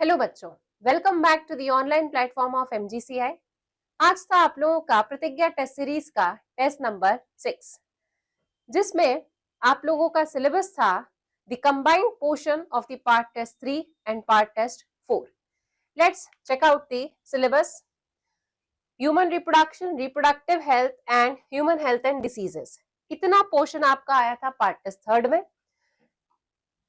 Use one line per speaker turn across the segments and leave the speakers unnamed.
Hello बच्चों, welcome back to the online platform of MGCI। आज था आप लोगों का प्रतिज्ञा टेस्ट सीरीज का टेस्ट नंबर 6, जिसमें आप लोगों का सिलेबस था the combined portion of the part test 3 and part test 4। Let's check out the syllabus. Human reproduction, reproductive health and human health and diseases, इतना पोर्शन आपका आया था पार्ट टेस्ट 3 में।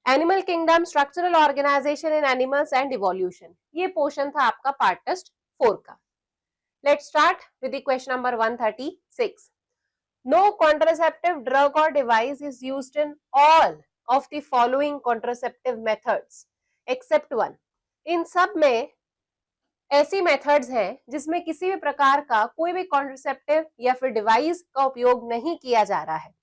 Animal kingdom, structural organisation in animals and evolution, ये portion था आपका part test 4 का। Let's start with the question number 136। No contraceptive drug और device is used in all of the following contraceptive methods except one. इन सब में ऐसी methods हैं जिसमें किसी भी प्रकार का कोई भी कॉन्ट्रासेप्टिव या फिर डिवाइस का उपयोग नहीं किया जा रहा है,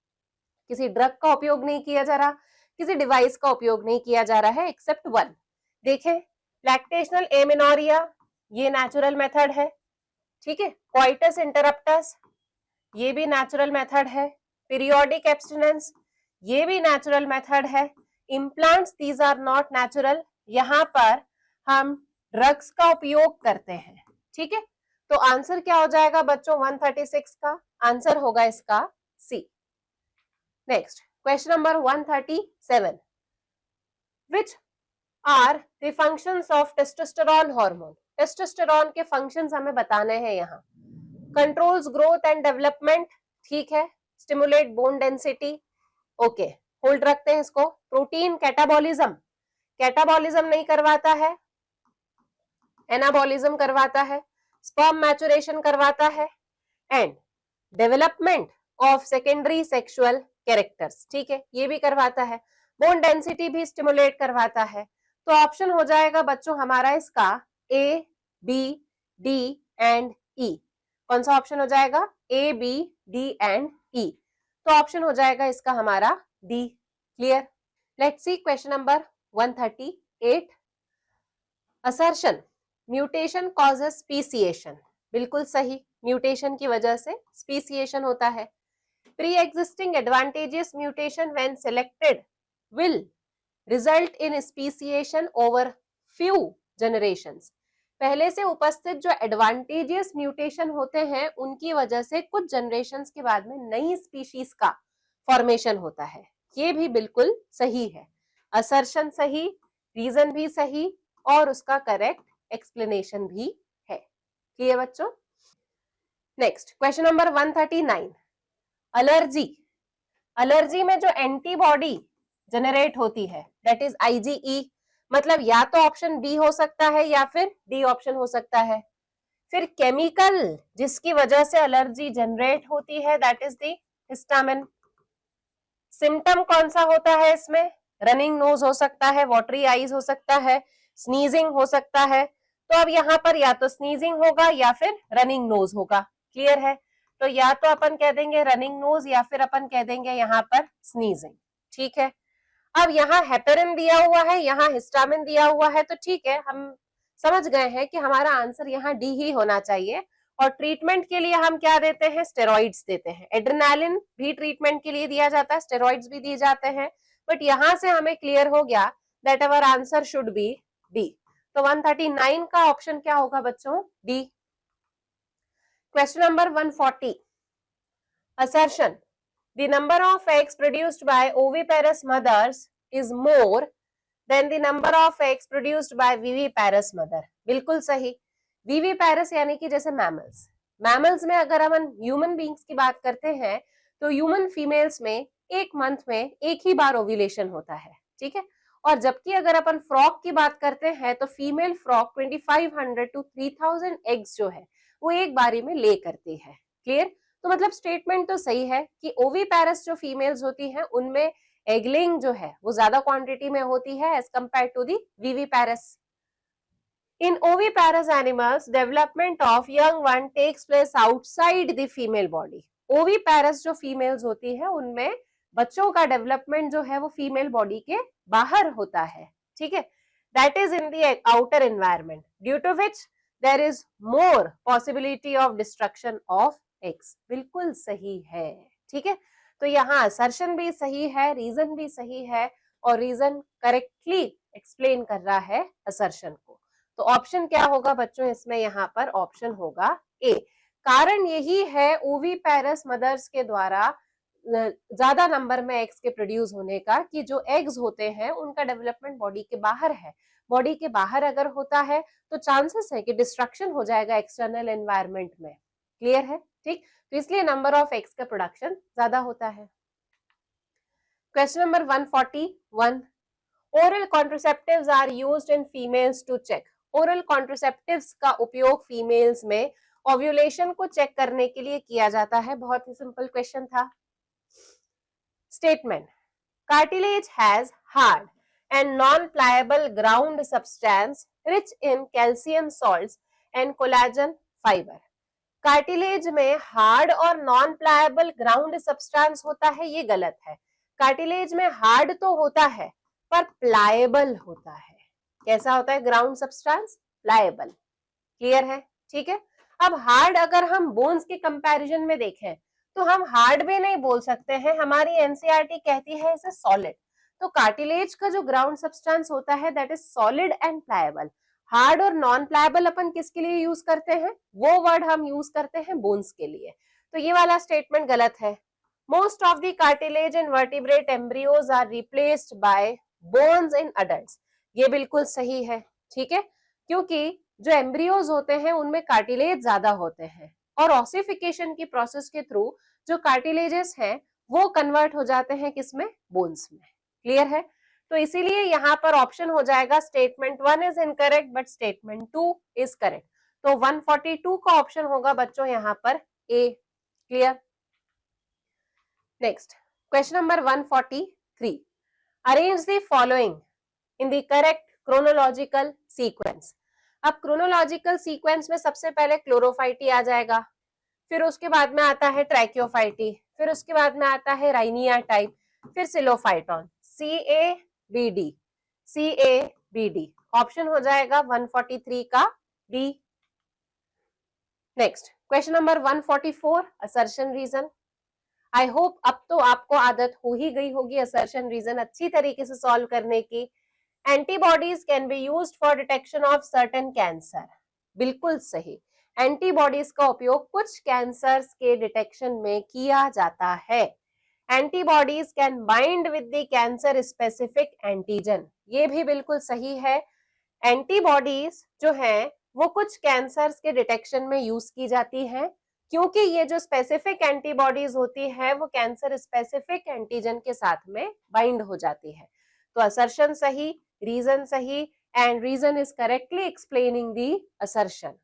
किसी ड्रग का उपयोग नहीं किया जा रहा, किसी डिवाइस का उपयोग नहीं किया जा रहा है एक्सेप्ट वन। देखें, लैक्टेशनल एमेनोरिया, ये नेचुरल मेथड है, ठीक है। कोइटस इंटरप्टस, ये भी नेचुरल मेथड है। पीरियोडिक एब्स्टिनेंस, ये भी नेचुरल मेथड है। Implants, these are not natural, यहाँ पर हम ड्रग्स का उपयोग करते हैं, ठीक है। तो आंसर क्या हो जाएगा बच्चों 136 का? आंसर होगा इसका C. Next question number 137। Which are the functions of testosterone hormone? Testosterone के फंक्शंस हमें बताने हैं यहाँ। कंट्रोल्स ग्रोथ एंड डेवलपमेंट, ठीक है। Stimulate bone density, okay, hold रखते हैं इसको। प्रोटीन कैटाबॉलिज्म, कैटाबॉलिज्म नहीं करवाता है, एनाबॉलिज्म करवाता है। स्पर्म मैचुरेशन करवाता है and development of secondary sexual characters, ठीक है, ये भी करवाता है। बोन डेंसिटी भी स्टिमुलेट करवाता है। तो ऑप्शन हो जाएगा बच्चों हमारा इसका ए, बी, डी एंड ई। कौन सा ऑप्शन हो जाएगा? ए, बी, डी एंड ई। तो ऑप्शन हो जाएगा इसका हमारा D. Clear? Let's see question number 138। Assertion, mutation causes speciation, बिल्कुल सही, म्यूटेशन की वजह से स्पीसिएशन होता है। Pre existing advantages mutation when selected will result in speciation over few generations, पहले से उपस्थित जो एडवांटेजियस म्यूटेशन होते हैं उनकी वजह से कुछ जनरेशंस के बाद में नई स्पीशीज का फॉर्मेशन होता है। ये भी बिल्कुल सही है। असर्शन सही, रीजन भी सही और उसका करेक्ट एक्सप्लेनेशन भी है। क्लियर बच्चों? Next question number 139। Allergy, allergy में जो एंटीबॉडी जनरेट होती है दैट इज IgE, मतलब या तो ऑप्शन बी हो सकता है या फिर डी ऑप्शन हो सकता है। फिर केमिकल जिसकी वजह से एलर्जी जनरेट होती है that is the histamine. Symptom कौन सा होता है इसमें? रनिंग नोज हो सकता है, वाटरी आईज हो सकता है, स्नीजिंग हो सकता है। तो अब यहाँ पर या तो स्नीजिंग होगा या फिर रनिंग नोज होगा। क्लियर है? तो या तो अपन कह देंगे रनिंग नोज या फिर अपन कह देंगे यहाँ पर स्नीजिंग, ठीक है। अब यहाँ हेपेरिन दिया हुआ है, यहाँ हिस्टामिन दिया हुआ है, तो ठीक है, हम समझ गए हैं कि हमारा आंसर यहाँ डी ही होना चाहिए। और ट्रीटमेंट के लिए हम क्या देते हैं? स्टेरॉइड्स देते हैं। एड्रेनालिन भी ट्रीटमेंट के लिए दिया जाता है, स्टेरॉइड्स भी दिए जाते हैं। बट यहाँ से हमें क्लियर हो गया that our answer should be D. तो 139 का ऑप्शन क्या होगा बच्चों? D. Question number 140। Assertion, the number of eggs produced by oviparous mothers is more than the number of eggs produced by viviparous mother, बिल्कुल सही। viviparous यानी कि जैसे मैमल्स, मैमल्स में अगर हम ह्यूमन बींग्स की बात करते हैं तो ह्यूमन फीमेल्स में एक मंथ में एक ही बार ओव्यूलेशन होता है, ठीक है। और जबकि अगर अपन फ्रॉक की बात करते हैं तो फीमेल फ्रॉक 2500 to 3000 एग्स जो है वो एक बारी में ले करती है। क्लियर? तो मतलब स्टेटमेंट तो सही है कि ओवीपैरस जो फीमेल्स होती हैं उनमें एगलिंग जो है वो ज्यादा क्वांटिटी में होती है as compared to the viviparous. In oviparous animals development of young one takes place outside the female body. Oviparous जो फीमेल्स होती है उनमें बच्चों का डेवलपमेंट जो है वो फीमेल बॉडी के बाहर होता है, ठीक है। That is in the outer environment due to which there is more possibility of destruction of eggs, बिल्कुल सही है, ठीक है। तो यहाँ असर्शन भी सही है, रीजन भी सही है और रीजन करेक्टली एक्सप्लेन कर रहा है असर्शन को। तो ऑप्शन क्या होगा बच्चों इसमें, यहाँ पर ऑप्शन होगा ए। कारण यही है ओविपेरस मदर्स के द्वारा ज्यादा नंबर में एग्स के प्रोड्यूस होने का कि जो एग्स होते हैं उनका डेवलपमेंट बॉडी के बाहर है। बॉडी के बाहर अगर होता है तो चांसेस है कि डिस्ट्रक्शन हो जाएगा एक्सटर्नल एनवायरनमेंट में। क्लियर है? ठीक, तो इसलिए नंबर ऑफ एग्स का प्रोडक्शन ज्यादा होता है। Question number 141, oral contraceptives are used in females to check. Oral contraceptives का उपयोग फीमेल्स में ओव्यूलेशन को चेक करने के लिए किया जाता है। बहुत ही सिंपल क्वेश्चन था। Statement, cartilage has hard and non-pliable ground substance rich in calcium salts and collagen fiber। Cartilage में हार्ड और नॉन प्लायबल ग्राउंड सब्सटेंस होता है, ये गलत है। कार्टिलेज में हार्ड तो होता है पर प्लायबल होता है। कैसा होता है ग्राउंड सब्सटेंस? प्लायबल। क्लियर है? ठीक है। अब हार्ड अगर हम बोन्स के कंपैरिजन में देखें तो हम हार्ड भी नहीं बोल सकते हैं, हमारी एनसीईआरटी कहती है इसे सॉलिड। तो कार्टिलेज का जो ग्राउंड सब्सटेंस होता है that is solid and pliable. Hard और नॉन प्लायबल अपन किसके लिए यूज करते हैं? वो वर्ड हम यूज करते हैं बोन्स के लिए। तो ये वाला स्टेटमेंट गलत है। Most of the cartilage in vertebrate embryos are replaced by bones in adults. ये बिल्कुल सही है। ठीक है, क्योंकि जो एम्ब्रियोज होते हैं उनमें कार्टिलेज ज्यादा होते हैं और ऑसिफिकेशन की प्रोसेस के थ्रू जो कार्टिलेजेस हैं वो कन्वर्ट हो जाते हैं किसमें? बोन्स में। क्लियर है? तो इसीलिए यहाँ पर ऑप्शन हो जाएगा statement 1 is incorrect but statement 2 is correct. तो 142 का ऑप्शन होगा बच्चों यहाँ पर A. Clear? Next question number 143, arrange the following in the correct chronological sequence. अब क्रोनोलॉजिकल सीक्वेंस में सबसे पहले क्लोरोफाइटी आ जाएगा, फिर उसके बाद में आता है ट्रैकियोफाइटी, फिर उसके बाद में आता है राइनिया टाइप, फिर सिलोफाइटॉन। CABD, CABD ऑप्शन हो जाएगा 143 का D. Next question number 144, assertion reason. I hope अब तो आपको आदत हो ही गई होगी असर्शन रीजन अच्छी तरीके से सॉल्व करने की। Antibodies can be used for detection of certain cancer. बिल्कुल सही, एंटीबॉडीज का उपयोग कुछ कैंसर्स के डिटेक्शन में किया जाता है। Antibodies can bind with the cancer specific antigen, ये भी बिल्कुल सही है। एंटीबॉडीज जो है वो कुछ कैंसर्स के डिटेक्शन में यूज की जाती है क्योंकि ये जो स्पेसिफिक एंटीबॉडीज होती है वो कैंसर स्पेसिफिक एंटीजन के साथ में बाइंड हो जाती है। तो असर्शन सही, रीजन सही, and reason is correctly explaining the assertion.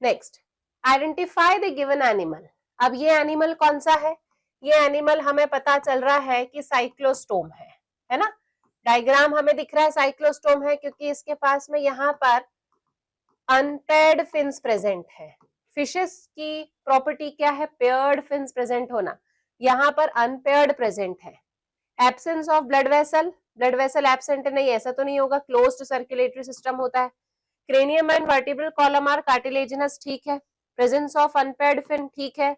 Next, identify the given animal. अब ये एनिमल कौन सा है? ये एनिमल हमें पता चल रहा है कि साइक्लोस्टोम है ना। डायग्राम हमें दिख रहा है साइक्लोस्टोम है क्योंकि इसके पास में यहाँ पर अनपेयर्ड फिन्स प्रेजेंट है। फिशेस की प्रॉपर्टी क्या है? पेयर्ड फिन्स प्रेजेंट होना, यहाँ पर अनपेयर्ड प्रेजेंट है। Absence of blood vessel, blood vessel absent नहीं, ऐसा तो नहीं होगा, क्लोज्ड सर्कुलेटरी सिस्टम होता है। Cranium and vertebral column are cartilaginous, ठीक है। प्रेजेंस ऑफ अनपेयर्ड फिन, ठीक है।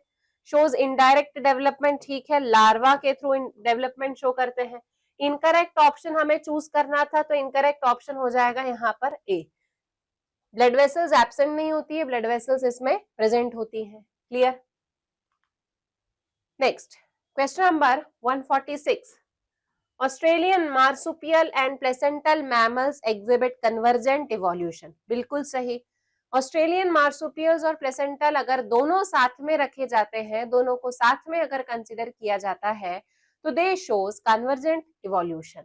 शोज इनडायरेक्ट डेवलपमेंट, ठीक है, लार्वा के थ्रू डेवलपमेंट शो करते हैं। इनकरेक्ट ऑप्शन हमें चूज करना था तो इनकरेक्ट ऑप्शन हो जाएगा यहाँ पर ए। ब्लड वेसल्स एब्सेंट नहीं होती है, ब्लड वेसल्स इसमें प्रेजेंट होती हैं। Clear? Next question number 146, Australian marsupial and placental mammals exhibit convergent evolution. बिल्कुल सही, ऑस्ट्रेलियन मार्सुपियल्स और प्लेसेंटल अगर दोनों साथ में रखे जाते हैं, दोनों को साथ में अगर कंसिडर किया जाता है तो दे shows convergent evolution.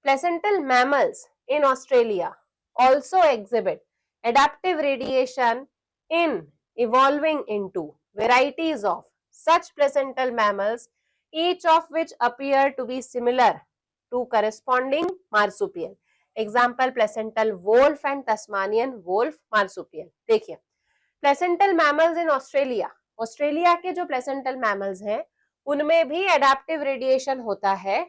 Placental mammals in Australia also exhibit adaptive radiation in evolving into varieties of such placental mammals, each of which appear to be similar to corresponding marsupial. Example placental wolf and Tasmanian wolf marsupial. देखिए placental mammals in Australia, Australia के जो placental mammals हैं उनमें भी adaptive radiation होता है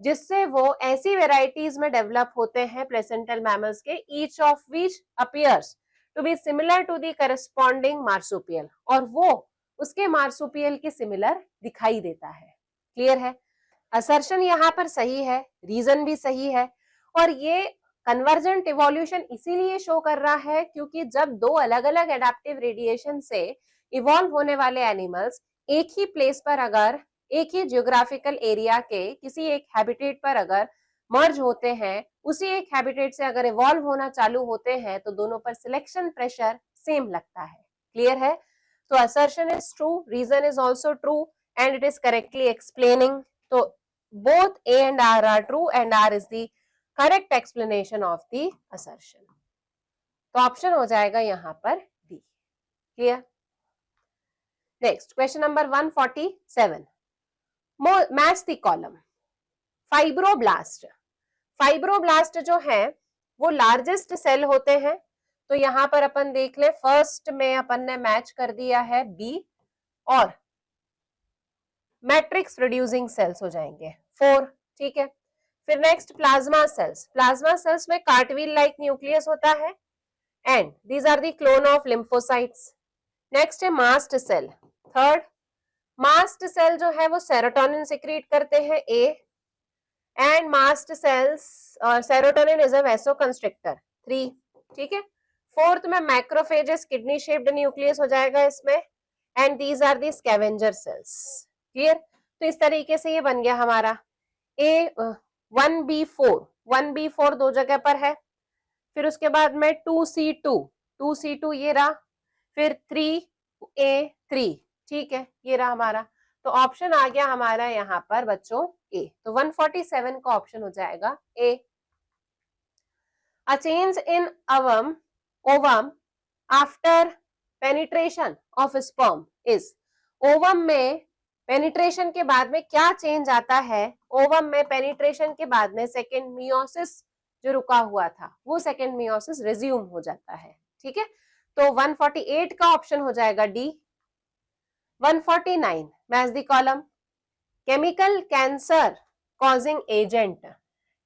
जिससे वो ऐसी वेराइटीज में डेवलप होते हैं प्लेसेंटल मैमल्स के, each of which appears to be similar to the corresponding marsupial, और वो उसके मार्सुपियल के सिमिलर दिखाई देता है। क्लियर है? असर्शन यहाँ पर सही है, रीजन भी सही है, और ये कन्वर्जेंट इवोल्यूशन इसीलिए शो कर रहा है क्योंकि जब दो अलग अलग एडाप्टिव रेडिएशन से इवॉल्व होने वाले एनिमल्स एक ही प्लेस पर अगर एक ही जियोग्राफिकल एरिया के किसी एक हैबिटेट पर अगर मर्ज होते हैं, उसी एक हैबिटेट से अगर इवॉल्व होना चालू होते हैं तो दोनों पर सिलेक्शन प्रेशर सेम लगता है। क्लियर है? तो assertion is true, reason is also true and it is correctly explaining. तो both A and R are true and R is the correct explanation of the assertion. तो option हो जाएगा यहां पर D. Clear? Next question number 147. Match the column. Fibroblast. Fibroblast जो है वो largest cell होते हैं, तो यहां पर अपन देख ले, फर्स्ट में अपन ने मैच कर दिया है B और मैट्रिक्स प्रोड्यूसिंग सेल्स हो जाएंगे 4. ठीक है, फिर next plasma cells. Plasma cells में कार्टविल लाइक न्यूक्लियस होता है and these are the clone of lymphocytes. Next है mast cell. Third, mast cell जो है वो सेरोटोनिन सिक्रीट करते हैं A and mast cells serotonin is a vasoconstrictor 3. ठीक है, फोर्थ में मैक्रोफेजेस किडनी शेप्ड न्यूक्लियस हो जाएगा इसमें and these are the scavenger cells. Clear? तो इस तरीके से ये बन गया हमारा A1B4. 1B4 दो जगह पर है, फिर उसके बाद में 2C2 ये रहा, फिर 3A3. ठीक है, ये रहा हमारा. तो ऑप्शन आ गया हमारा यहाँ पर बच्चों A. तो 147 का ऑप्शन हो जाएगा A. A change in ovum after penetration of sperm is. Ovum में पेनिट्रेशन के बाद में क्या चेंज आता है? ओवम में पेनिट्रेशन के बाद में सेकेंड मियोसिस जो रुका हुआ था वो सेकेंड मियोसिस रिज्यूम हो जाता है. ठीक है, तो 148 का ऑप्शन हो जाएगा D. 149 match the column. Chemical cancer causing agent.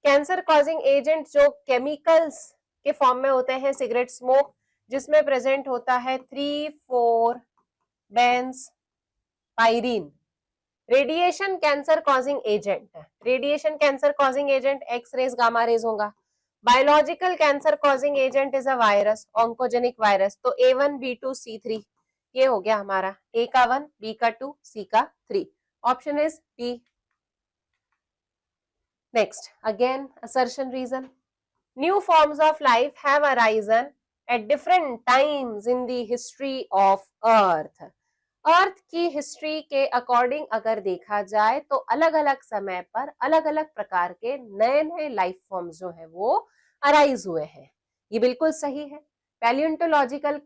Cancer causing agent जो केमिकल्स के फॉर्म में होते हैं, सिगरेट स्मोक जिसमें प्रेजेंट होता है 3,4 benz pyrene. Radiation cancer causing agent. Radiation cancer causing agent x rays gamma rays होगा. Biological cancer causing agent is a virus, oncogenic virus. तो A1 B2 C3 ये हो गया हमारा. A का 1, B का 2, C का 3. Option is B. Next again assertion reason. New forms of life have arisen at different times in the history of Earth. अर्थ की history के अकॉर्डिंग अगर देखा जाए तो अलग अलग समय पर अलग अलग प्रकार के नए नए लाइफ फॉर्म्स जो है वो अराइज हुए हैं. ये बिल्कुल सही है. पैलियोंटोलॉजिकल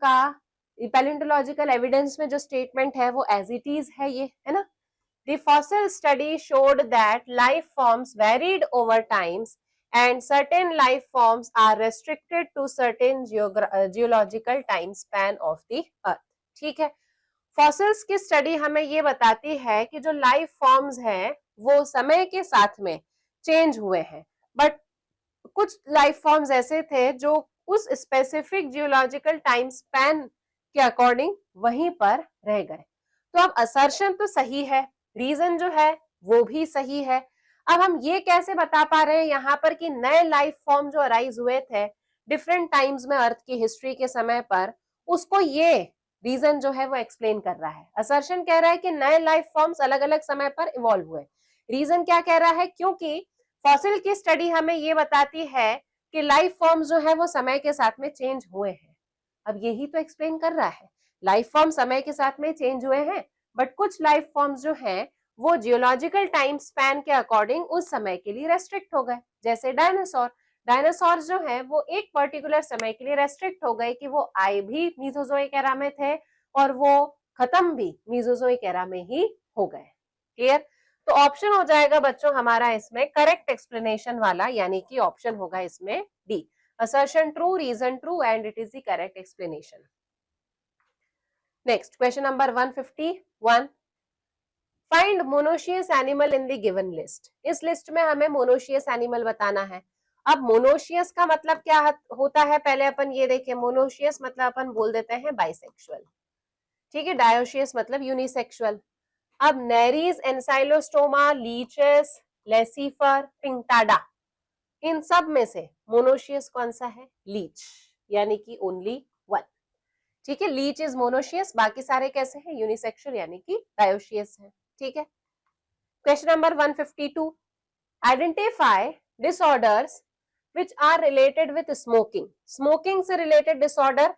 एविडेंस में जो स्टेटमेंट है वो एज इट इज है, ये है ना. The fossil study showed that life forms varied over times and certain life forms are restricted to certain geological time span of the earth. ठीक है, फॉसिल्स की स्टडी हमें ये बताती है कि जो लाइफ फॉर्म्स हैं वो समय के साथ में चेंज हुए हैं, बट कुछ लाइफ फॉर्म्स ऐसे थे जो उस स्पेसिफिक जियोलॉजिकल टाइम स्पैन के अकॉर्डिंग वहीं पर रह गए. तो अब असर्शन तो सही है, रीजन जो है वो भी सही है. अब हम ये कैसे बता पा रहे हैं यहाँ पर कि नए लाइफ फॉर्म जो अराइज हुए थे डिफरेंट टाइम्स में अर्थ की हिस्ट्री के समय पर, उसको ये रीजन जो है वो एक्सप्लेन कर रहा है. असर्शन कह रहा है कि नए लाइफ फॉर्म्स अलग अलग समय पर इवॉल्व हुए. रीजन क्या कह रहा है? क्योंकि फॉसिल की स्टडी हमें ये बताती है कि लाइफ फॉर्म्स जो है वो समय के साथ में चेंज हुए हैं. अब यही तो एक्सप्लेन कर रहा है, लाइफ फॉर्म समय के साथ में चेंज हुए हैं, बट कुछ लाइफ फॉर्म्स जो हैं वो जियोलॉजिकल टाइम स्पैन के अकॉर्डिंग उस समय के लिए रेस्ट्रिक्ट हो गए. जैसे डायनासोर. डायनासोर जो है वो एक पर्टिकुलर समय के लिए रेस्ट्रिक्ट हो गए कि वो आए भी मीसोजोइक एरा में थे और वो खत्म भी मीसोजोइक एरा में ही हो गए. क्लियर? तो ऑप्शन हो जाएगा बच्चों हमारा इसमें करेक्ट एक्सप्लेनेशन वाला, यानी कि ऑप्शन होगा इसमें D. Assertion true, reason true and it is the correct explanation. Next question number 151. Find monoecious animal in the given list. इस लिस्ट में हमें मोनोशियस एनिमल बताना है. अब मोनोशियस का मतलब क्या होता है पहले अपन ये देखें. मोनोशियस मतलब अपन बोल देते हैं बाइसेक्सुअल. ठीक है, डायोशियस मतलब यूनिसेक्सुअल. अब नेरीज, एनसाइलोस्टोमा, लीचेस, लेसिफर, पिंटाडा, इन सब में से मोनोशियस कौन सा है? लीच, यानी कि ओनली वन। ठीक है, लीच इज मोनोशियस, बाकी सारे कैसे हैं? यूनिसेक्सुअल यानी कि डायोशियस है। ठीक है, question number 152, identify disorders which are related with smoking. Smoking से related disorder,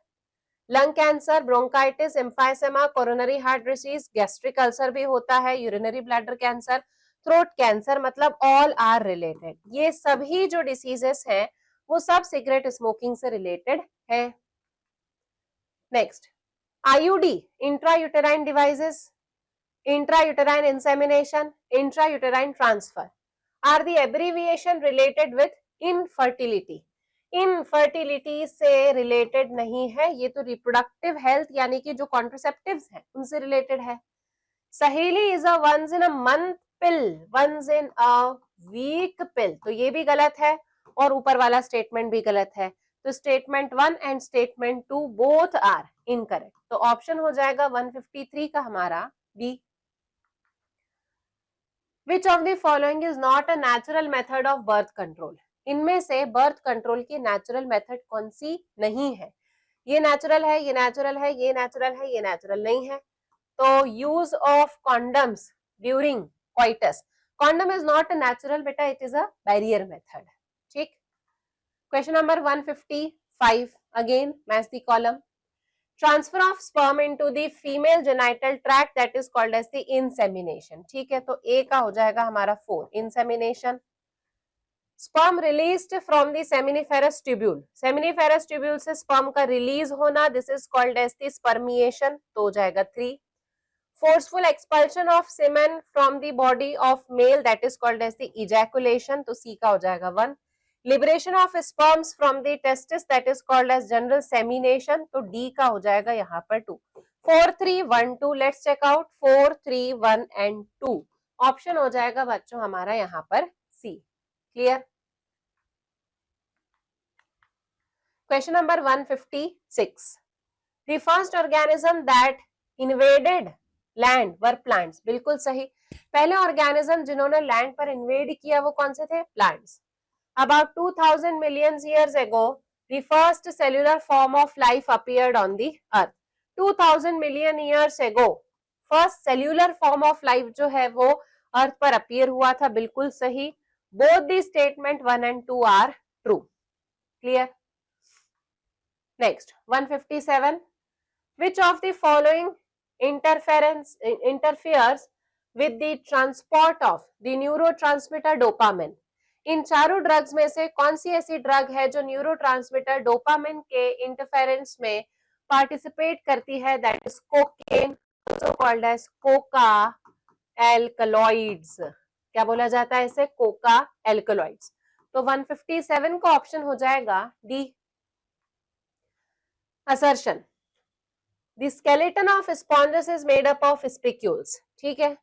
lung cancer, bronchitis, emphysema, coronary heart disease, gastric ulcer भी होता है, urinary bladder cancer, throat cancer, मतलब ऑल आर रिलेटेड। ये सभी जो डिसीजेस हैं वो सब सिगरेट स्मोकिंग से रिलेटेड है। Next, IUD, intrauterine devices, intrauterine insemination, intrauterine transfer are the abbreviation related with infertility. Infertility से रिलेटेड नहीं है, ये तो रिप्रोडक्टिव हेल्थ यानी कि जो कॉन्ट्रासेप्टिव्स हैं उनसे रिलेटेड है। Saheli is a once in a month pill, once in a week pill, तो ये भी गलत है और ऊपर वाला स्टेटमेंट भी गलत है। तो statement 1 and statement 2 both are incorrect. तो ऑप्शन हो जाएगा 153 का हमारा B. Which of the following is not a natural method of birth control? इनमें से बर्थ कंट्रोल की नेचुरल मेथड कौन सी नहीं है? ये नेचुरल है, ये नेचुरल है, ये नेचुरल है, ये नेचुरल नहीं है। तो use of condoms during coitus, condom is not a natural बेटा, it is a barrier method. ठीक, question number 155, again match the column. Transfer of sperm into the female genital tract that is called as the insemination. ठीक है, तो ए का हो जाएगा हमारा 4, insemination. Sperm released from the seminiferous tubule, seminiferous tubule से स्पर्म का रिलीज होना, this is called as the spermiation, तो हो जाएगा 3। Forceful expulsion of semen from the body of male that is called as the ejaculation, तो C का हो जाएगा 1। Liberation of sperms from the testis that is called as general semination, तो D का हो जाएगा यहाँ पर 2। 4 3 1 2, let's check out 4 3 1 and 2, option हो जाएगा बच्चों हमारा यहाँ पर C. Clear? Question number 156, the first organism that invaded land were plants, बिल्कुल सही। पहले ऑर्गेनिज्म जिन्होंने लैंड पर इन्वेड किया वो कौन से थे? Plants. About 2000 million years ago, the first cellular form of life appeared on the earth. 2000 million years ago, first cellular form of life जो है वो अर्थ पर अपीयर हुआ था, बिल्कुल सही। Both the statement 1 and 2 are true. Clear? Next, 157. Which of the following interferes with the transport of the neurotransmitter dopamine? इन चारों drugs में से कौन सी ऐसी ड्रग है जो न्यूरोट्रांसमीटर डोपामिन के इंटरफेरेंस में पार्टिसिपेट करती है? That is cocaine, also called as coca alkaloids. क्या बोला जाता है इसे? Coca alkaloids. तो 157 का ऑप्शन हो जाएगा D. Assertion, the skeleton of sponges is made up of spicules. ठीक है,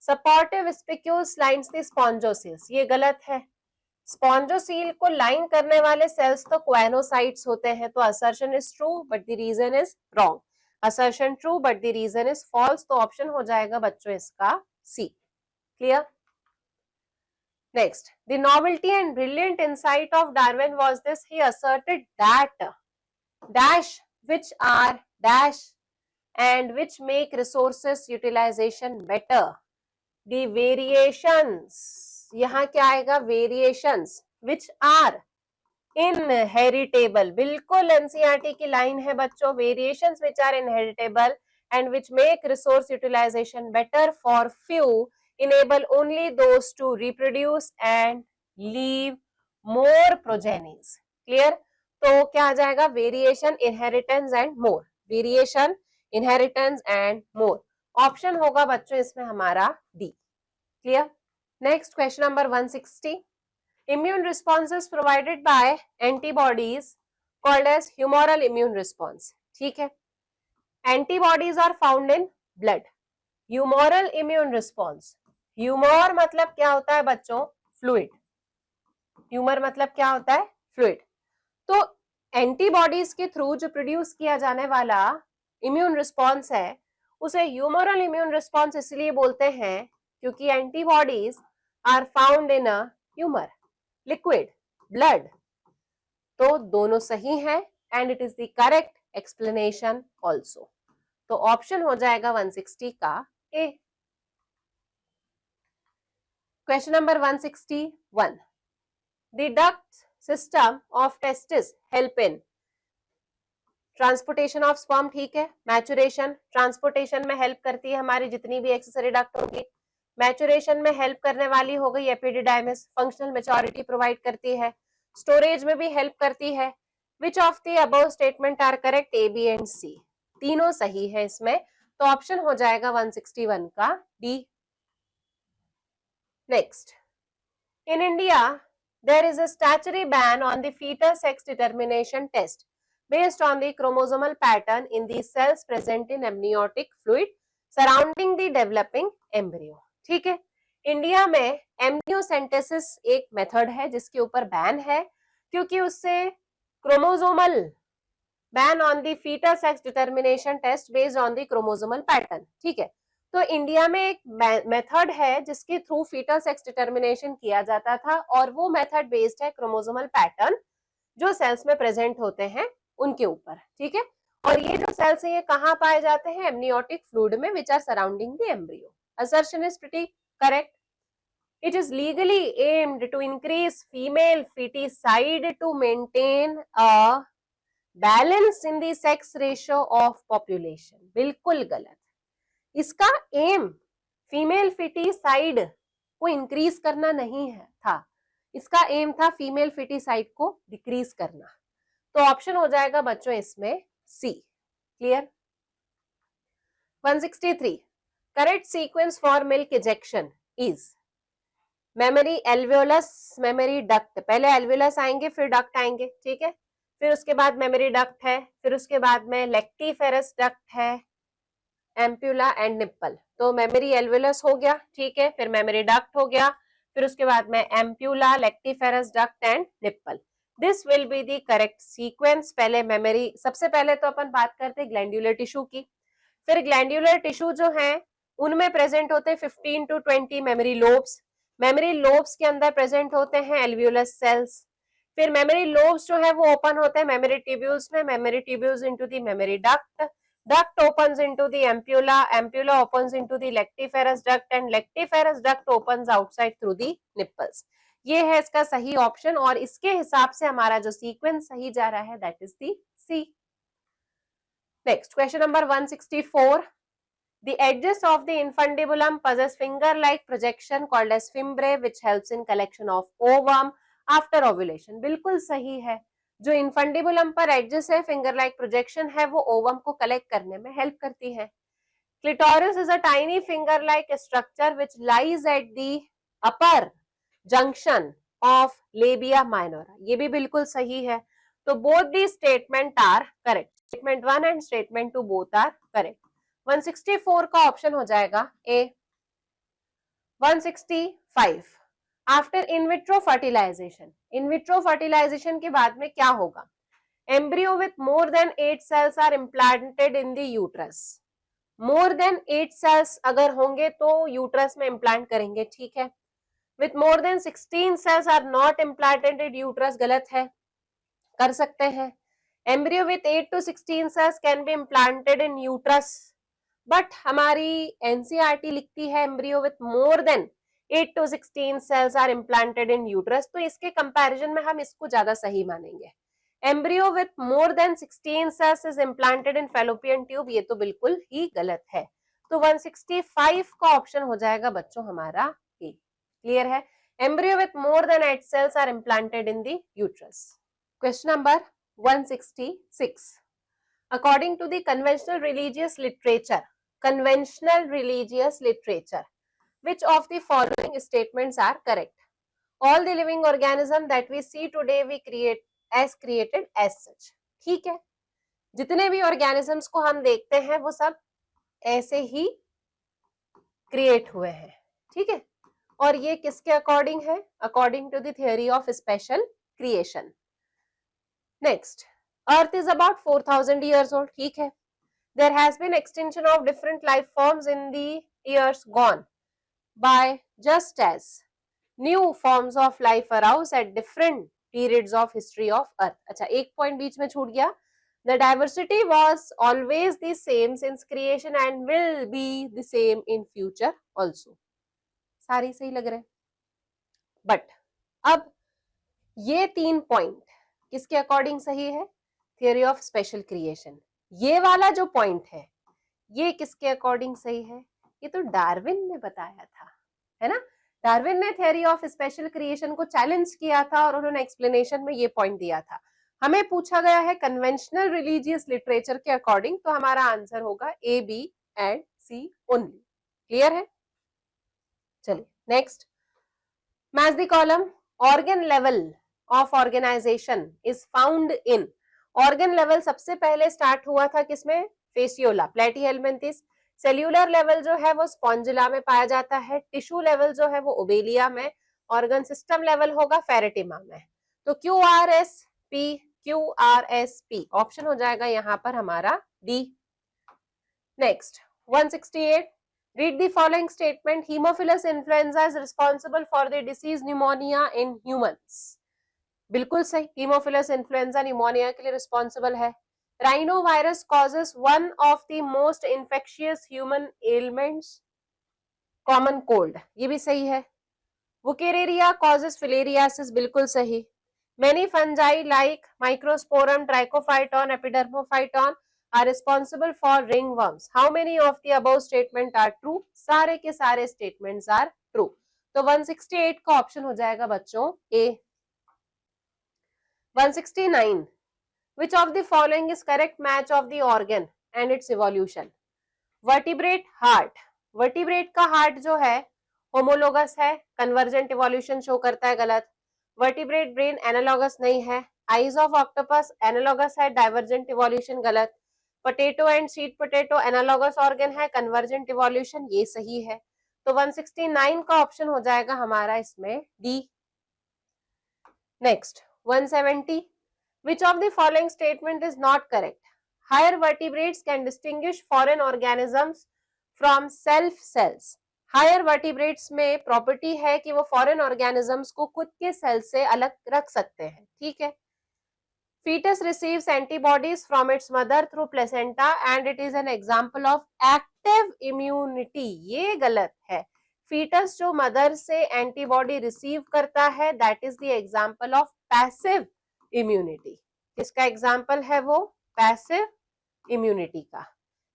supportive spicules lines the spongocoels, ये गलत है। स्पॉन्जोसील को लाइन करने वाले सेल्स तो क्वेनोसाइट्स होते हैं, तो assertion is true but the reason is wrong. Assertion true but the reason is false, तो ऑप्शन हो जाएगा बच्चों इसका C. Clear? Next, the novelty and brilliant insight of Darwin was this, he asserted that dash which are dash and which make resources utilization better. The variations, यहाँ क्या आएगा? Variations which are inheritable, बिल्कुल NCERT की line है बच्चों। Variations which are inheritable and which make resource utilization better for few enable only those to reproduce and leave more progenies. Clear? तो क्या आ जाएगा? Variation, inheritance and more, variation, inheritance and more, option होगा बच्चों इसमें हमारा D. Clear? Next, question number 160. Immune responses provided by antibodies called as humoral immune response. ठीक है, antibodies are found in blood. Humoral immune response, humour मतलब क्या होता है बच्चों? फ्लूइड। ह्यूमर मतलब क्या होता है? फ्लूइड। तो एंटीबॉडीज के थ्रू जो प्रोड्यूस किया जाने वाला इम्यून रिस्पॉन्स है उसे ह्यूमरल इम्यून रिस्पॉन्स इसलिए बोलते हैं क्योंकि antibodies are found in a humour, liquid, blood. तो दोनों सही है and it is the correct explanation also. तो ऑप्शन हो जाएगा 160 का A. Question number 161, the duct system of testis help in transportation of sperm, ठीक है। मैचुरेशन, ट्रांसपोर्टेशन में हेल्प करती है हमारी जितनी भी एक्सेसरी डक्ट होगी। मैचुरेशन में हेल्प करने वाली हो गई एपिडिडाइमिस, फंक्शनल मैच्योरिटी प्रोवाइड करती है। स्टोरेज में भी हेल्प करती है। Which of the above statement are correct, A, B and C. तीनों सही है इसमें, तो ऑप्शन हो जाएगा 161 का D. Next, in India there is a statutory ban on the fetal sex determination test based on the chromosomal pattern in the cells present in amniotic fluid surrounding the developing embryo, ठीक है। India में amniocentesis एक method है जिसके ऊपर ban है, क्योंकि उससे chromosomal ban on the foetal sex determination test based on the chromosomal pattern, ठीक है। तो इंडिया में एक मेथड है जिसके थ्रू फीटल सेक्स डिटर्मिनेशन किया जाता था, और वो मेथड बेस्ड है क्रोमोसोमल पैटर्न जो सेल्स में प्रेजेंट होते हैं उनके ऊपर, ठीक है। और ये जो सेल्स हैं ये कहाँ पाए जाते हैं, एमनियोटिक फ्लूइड में, which are surrounding the embryo. Assertion is pretty correct. It is legally aimed to increase female feticide to maintain a balance in the sex ratio of population, बिल्कुल गलत। इसका एम फीमेल फिटिसाइड को increase करना नहीं है था, इसका M था फीमेल फिटिसाइड को डिक्रीज करना। तो ऑप्शन हो जाएगा बच्चों इसमें C. Clear. 163, correct sequence for milk ejection is mammary, alveolus, mammary duct. पहले एल्वियोलस आएंगे फिर डक्ट आएंगे, ठीक है। फिर उसके बाद मेमोरी डक्ट है, फिर उसके बाद में लेक्टिफेरस डक्ट है, एम्प्यूला एंड निप्पल। तो मेमोरी एल्वियोलस हो गया, ठीक है, फिर मेमोरी डक्ट हो गया, फिर उसके बाद में ampulla, lactiferous duct and nipple. This will be the correct sequence. पहले मेमोरी, सबसे पहले तो अपन बात करते हैं ग्लैंडुलर टिश्यू की। फिर ग्लैंडुलर टिश्यू जो है उनमें प्रेजेंट होते हैं 15 to 20 memory lobes. Memory lobes के अंदर प्रेजेंट होते हैं एल्वियोलस सेल्स। फिर मेमोरी लोब्स जो है वो ओपन होते हैं मेमोरी ट्यूब्यूल्स में, mammary tubules into the memory duct, duct opens into the ampulla, ampulla opens into the lactiferous duct and lactiferous duct opens outside through the nipples। ये है इसका सही ऑप्शन, और इसके हिसाब से हमारा जो सीक्वेंस सही जा रहा है that is the C. Next, question number 164, the edges of the infundibulum possess finger-like projection called as fimbriae which helps in collection of ovum after ovulation। बिल्कुल सही है। जो इन्फंडिबुलम पर एडजस है, फिंगर लाइक प्रोजेक्शन है, वो ovum को collect करने में हेल्प करती है। Clitoris is a tiny finger like structure which lies at the upper junction of labia minora. ये भी बिल्कुल सही है। तो both the statements are correct, statement 1 and statement 2 both are correct. 164 का ऑप्शन हो जाएगा A. 165, after in vitro fertilization, in vitro fertilization के बाद में क्या होगा, embryo with more than 8 cells are implanted in the uterus. More than 8 sales अगर होंगे तो यूट्रस में इम्प्लांट करेंगे, ठीक है। With more than 16 cells are not implanted in uterus, गलत है, कर सकते हैं। Embryo with 8 to 16 cells can be implanted in uterus, but हमारी एनसीईआरटी लिखती है embryo with more than 8 to 16 cells are implanted in uterus, तो इसके कंपैरिजन में हम इसको ज्यादा सही मानेंगे। Embryo with more than 16 cells is implanted in fallopian tube, ये तो बिल्कुल ही गलत है। तो 165 का ऑप्शन हो जाएगा बच्चों हमारा ए। क्लियर है। Embryo with more than 8 cells are implanted in the uterus। Question number 166, according to the conventional religious literature, which of the following statements are correct? All the living organism that we see today we created as such। ठीक है, जितने भी organisms को हम देखते हैं वो सब ऐसे ही क्रिएट हुए हैं, ठीक है। और ये किसके अकॉर्डिंग है, according to the theory of special creation. Next, earth is about 4000 years old, ठीक है। There has been extinction of different life forms in the years gone by, just as new forms of life arouse at different periods of history of earth. अच्छा, एक point बीच में छूट गया. The diversity was always the same since creation and will be the same in future also. सारी सही लग रहे हैं. बट अब ये 3 पॉइंट किसके अकॉर्डिंग सही है? Theory of special creation. ये वाला जो पॉइंट है ये किसके अकॉर्डिंग सही है? ये तो डार्विन ने बताया था, है ना. डार्विन ने थियोरी ऑफ स्पेशल क्रिएशन को चैलेंज किया था और उन्होंने एक्सप्लेनेशन में ये पॉइंट दिया था. हमें पूछा गया है कन्वेंशनल रिलीजियस लिटरेचर के अकॉर्डिंग, तो हमारा आंसर होगा A, B and C only. Clear है? चलिए next. Match the column. Organ level of organization is found in. Organ level सबसे पहले स्टार्ट हुआ था किसमें? फेसियोला, प्लेटीहेल्मिन्थिस. सेल्यूलर लेवल जो है वो स्पॉन्जिला में पाया जाता है. टिश्यू लेवल जो है वो ओबेलिया में. ऑर्गन सिस्टम लेवल होगा फेरेटिमा में. तो QRSP, QRSP ऑप्शन हो जाएगा यहाँ पर हमारा D. Next 168. Read the following statement. Haemophilus influenza is responsible for the disease pneumonia in humans. बिल्कुल सही. Haemophilus influenza pneumonia के लिए रिस्पॉन्सिबल है. Rhinovirus causes one of the most infectious human ailments, common cold. ये भी सही है. Wuchereria causes filariasis. बिल्कुल सही. Many fungi like Microsporum, Trichophyton, Epidermophyton are responsible for ringworms. How many of the above statement are true? सारे के सारे statements are true. तो 168 का ऑप्शन हो जाएगा बच्चों A. 169. Which of the following is correct match of the organ and its evolution? Vertebrate heart. Vertebrate का heart जो है homologous है, convergent evolution show करता है, गलत. Vertebrate brain analogous नहीं है. Eyes of octopus analogous है, divergent evolution गलत. Potato and sweet potato analogous organ है, convergent evolution ये सही है. तो 169 का ऑप्शन हो जाएगा हमारा इसमें D. Next 170. Which of the following statement is not correct? Higher vertebrates can distinguish foreign organisms from self cells. Higher vertebrates में प्रॉपर्टी है कि वो फॉरेन ऑर्गेनिजम्स को खुद के सेल से अलग रख सकते हैं. ठीक है. fetus receives antibodies from its mother through placenta and it is an example of active immunity. ये गलत है. fetus जो मदर से एंटीबॉडी रिसीव करता है that is the example of passive immunity. किसका एग्जाम्पल है वो? पैसिव इम्यूनिटी का.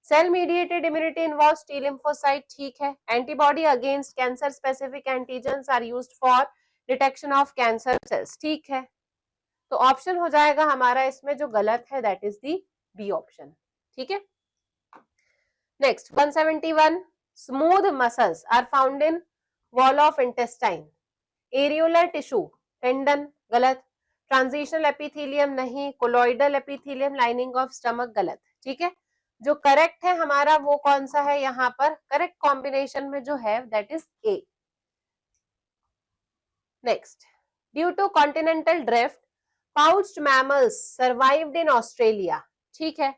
Cell mediated immunity involves T lymphocyte. ठीक है. Antibody against cancer specific antigens are used for detection of cancer cells. ठीक है. तो ऑप्शन हो जाएगा हमारा इसमें जो गलत है that is the B option. ठीक है. Next 171. Smooth muscles are found in wall of intestine. Areolar tissue, tendon गलत. ट्रांजिशनल एपिथेलियम नहीं. Colloidal epithelium lining of stomach गलत. ठीक है. जो करेक्ट है हमारा वो कौन सा है यहाँ पर? करेक्ट कॉम्बिनेशन में जो है that is A. Next. Due to continental drift pouched mammals survived in Australia. ठीक है.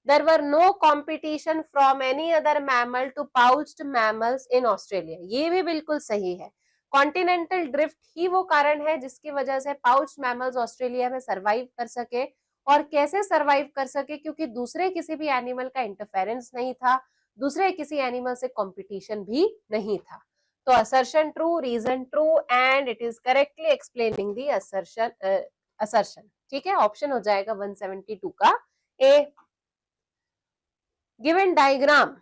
There were no competition from any other mammal to pouched mammals in Australia. ये भी बिल्कुल सही है. कॉन्टिनेंटल ड्रिफ्ट ही वो कारण है जिसकी वजह से पाउच्ड मैमल्स ऑस्ट्रेलिया में सरवाइव कर सके. और कैसे सरवाइव कर सके? क्योंकि दूसरे किसी भी एनिमल का इंटरफेरेंस नहीं था, दूसरे किसी एनिमल से कंपटीशन भी नहीं था. तो assertion true, reason true and it is correctly explaining the assertion. ठीक है. ऑप्शन हो जाएगा 172 का A. Given diagram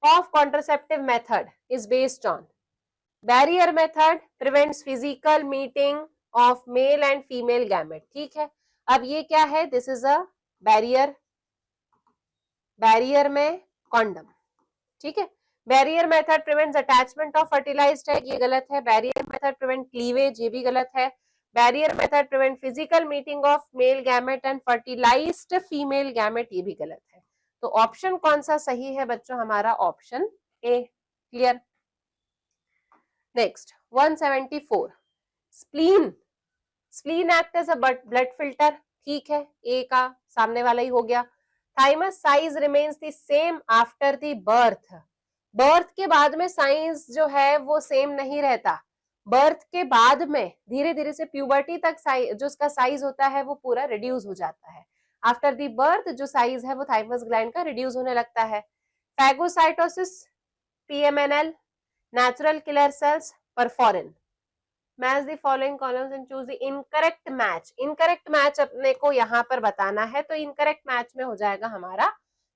of contraceptive method is based on. Barrier method prevents physical meeting of male and female gamete. ठीक है. अब ये क्या है? This is a barrier. Barrier में कॉन्डम. ठीक है. Barrier method prevents attachment of fertilized egg. ये गलत है. Barrier method prevent cleavage. ये भी गलत है. Barrier method prevent physical meeting of male gamete and fertilized female gamete. ये भी गलत है. तो ऑप्शन कौन सा सही है बच्चों? हमारा option A. Clear. Next 174. Spleen. Spleen act as a blood filter. ठीक है. ए का सामने वाला ही हो गया. Thymus size remains the same after the birth. Birth के बाद में साइज जो है वो सेम नहीं रहता. बर्थ के बाद में धीरे धीरे से प्यूबर्टी तक जो उसका साइज होता है वो पूरा रिड्यूस हो जाता है। आफ्टर दी बर्थ जो साइज है वो थाइमस ग्लैंड का रिड्यूस होने लगता है। Phagocytosis, PMNL, natural killer cells, perforin. Match the following columns and choose the incorrect match. Incorrect match अपने को यहाँ पर बताना है, तो इनकरेक्ट मैच में हो जाएगा हमारा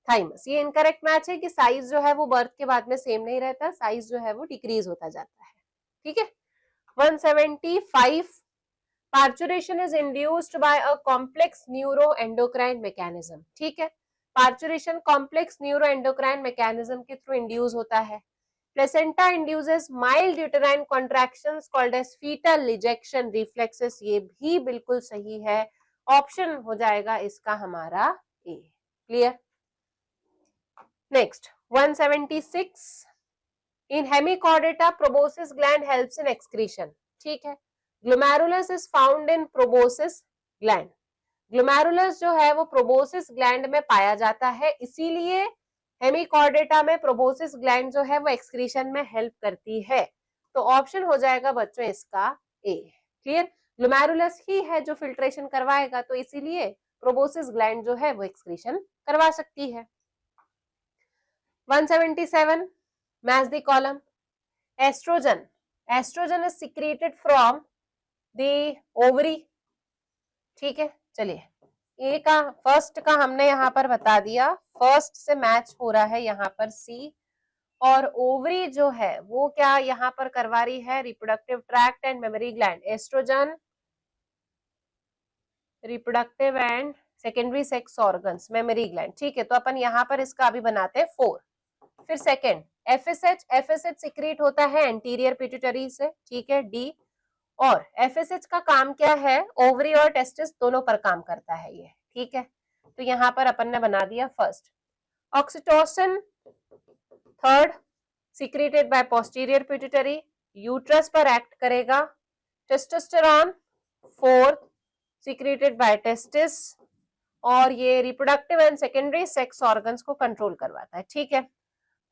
थाइमस। ये इनकरेक्ट मैच है कि साइज जो है वो बर्थ के बाद में सेम नहीं रहता, साइज जो है वो डिक्रीज होता जाता है। ठीक है। 175 parturition is induced by a complex neuroendocrine mechanism. ठीक है, पार्चुरेशन कॉम्प्लेक्स न्यूरोएंडोक्राइन मैकेनिज्म के थ्रू इंड्यूस होता है। Placenta induces mild uterine contractions called as foetal ejection reflexes. ये भी बिल्कुल सही है, ऑप्शन हो जाएगा इसका हमारा A. Clear. Next 176 in Hemichordata proboscis gland helps in excretion. ठीक है, glomerulus is found in proboscis gland. Glomerulus जो है वो प्रोबोसिस ग्लैंड में पाया जाता है, इसीलिए हेमिकॉर्डेटा में प्रोबोसिस ग्लैंड जो है वो एक्सक्रीशन में हेल्प करती है। तो ऑप्शन हो जाएगा बच्चों इसका ए। क्लियर। ग्लोमेरुलस ही है जो फिल्ट्रेशन करवाएगा, तो इसीलिए प्रोबोसिस ग्लैंड जो है वो एक्सक्रीशन करवा सकती है। 177 match the column. Estrogen, estrogen is secreted from the ovary. ठीक है, चलिए ए का फर्स्ट का हमने यहाँ पर बता दिया, फर्स्ट से मैच हो रहा है यहाँ पर सी। और ओवरी जो है वो क्या यहाँ पर करवा रही है, reproductive tract and mammary gland. Estrogen reproductive and secondary sex organs, mammary gland. ठीक है, तो अपन यहाँ पर इसका अभी बनाते हैं 4। फिर सेकेंड एफएसएच, एफएसएच सिक्रीट होता है एंटीरियर पिट्यूटरी से। ठीक है, डी। और एफएसएच का काम क्या है, ओवरी और टेस्टिस दोनों पर काम करता है ये। ठीक है, तो यहाँ पर अपन ने बना दिया first. Oxytocin third, secreted by posterior pituitary, uterus पर एक्ट करेगा। Testosterone fourth, secreted by testis, और ये reproductive and secondary sex organs को कंट्रोल करवाता है। ठीक है,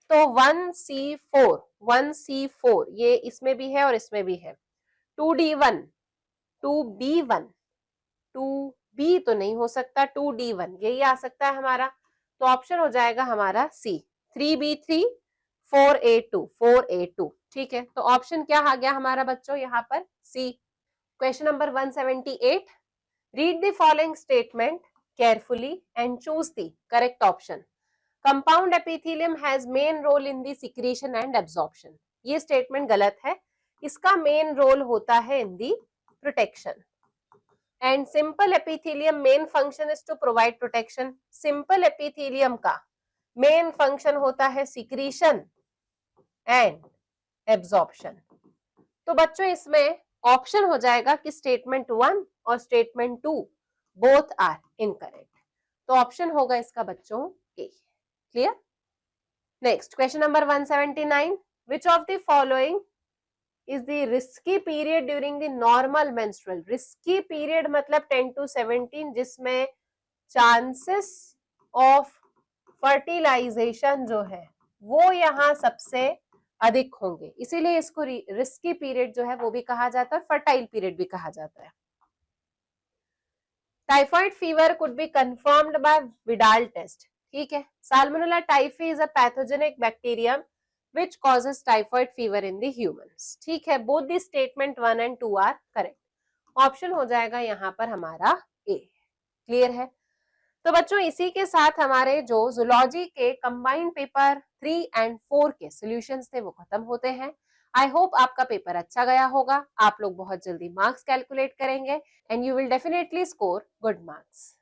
तो 1C4, 1C4 ये इसमें भी है और इसमें भी है। 2D1, 2B1, 2B तो नहीं हो सकता, 2D1 यही आ सकता है हमारा, तो ऑप्शन हो जाएगा हमारा सी। 3B3, 4A2, 4A2। ठीक है, तो ऑप्शन क्या आ गया हमारा बच्चों यहाँ पर C. Question number 178, read the following statement carefully and choose the correct option. Compound epithelium has main role in the secretion and absorption. ये स्टेटमेंट गलत है, इसका मेन रोल होता है in the protection. And simple epithelium main function is to provide protection. Simple epithelium का main function होता है secretion and absorption. तो बच्चों इसमें ऑप्शन हो जाएगा कि स्टेटमेंट 1 और स्टेटमेंट 2 बोथ आर इनकरेक्ट, तो ऑप्शन होगा इसका बच्चों A. Clear. Next question number 179, which of the following is the risky period during the normal menstrual। risky period मतलब 10 to 17 जिसमें chances of fertilization जो है वो यहाँ सबसे अधिक होंगे, इसीलिए इसको risky period जो है वो भी कहा जाता है, fertile period भी कहा जाता है। Typhoid fever could be confirmed by Vidal test। ठीक है, Salmonella typhi is a pathogenic bacterium which causes typhoid fever in the humans। ठीक है, both the statement 1 and 2 are correct। Option हो जाएगा यहाँ पर हमारा ए। क्लियर है। तो बच्चों इसी के साथ हमारे जो जूलॉजी के कंबाइंड पेपर 3 and 4 के सॉल्यूशंस थे वो खत्म होते हैं। आई होप आपका पेपर अच्छा गया होगा, आप लोग बहुत जल्दी मार्क्स कैलकुलेट करेंगे and you will definitely score good marks.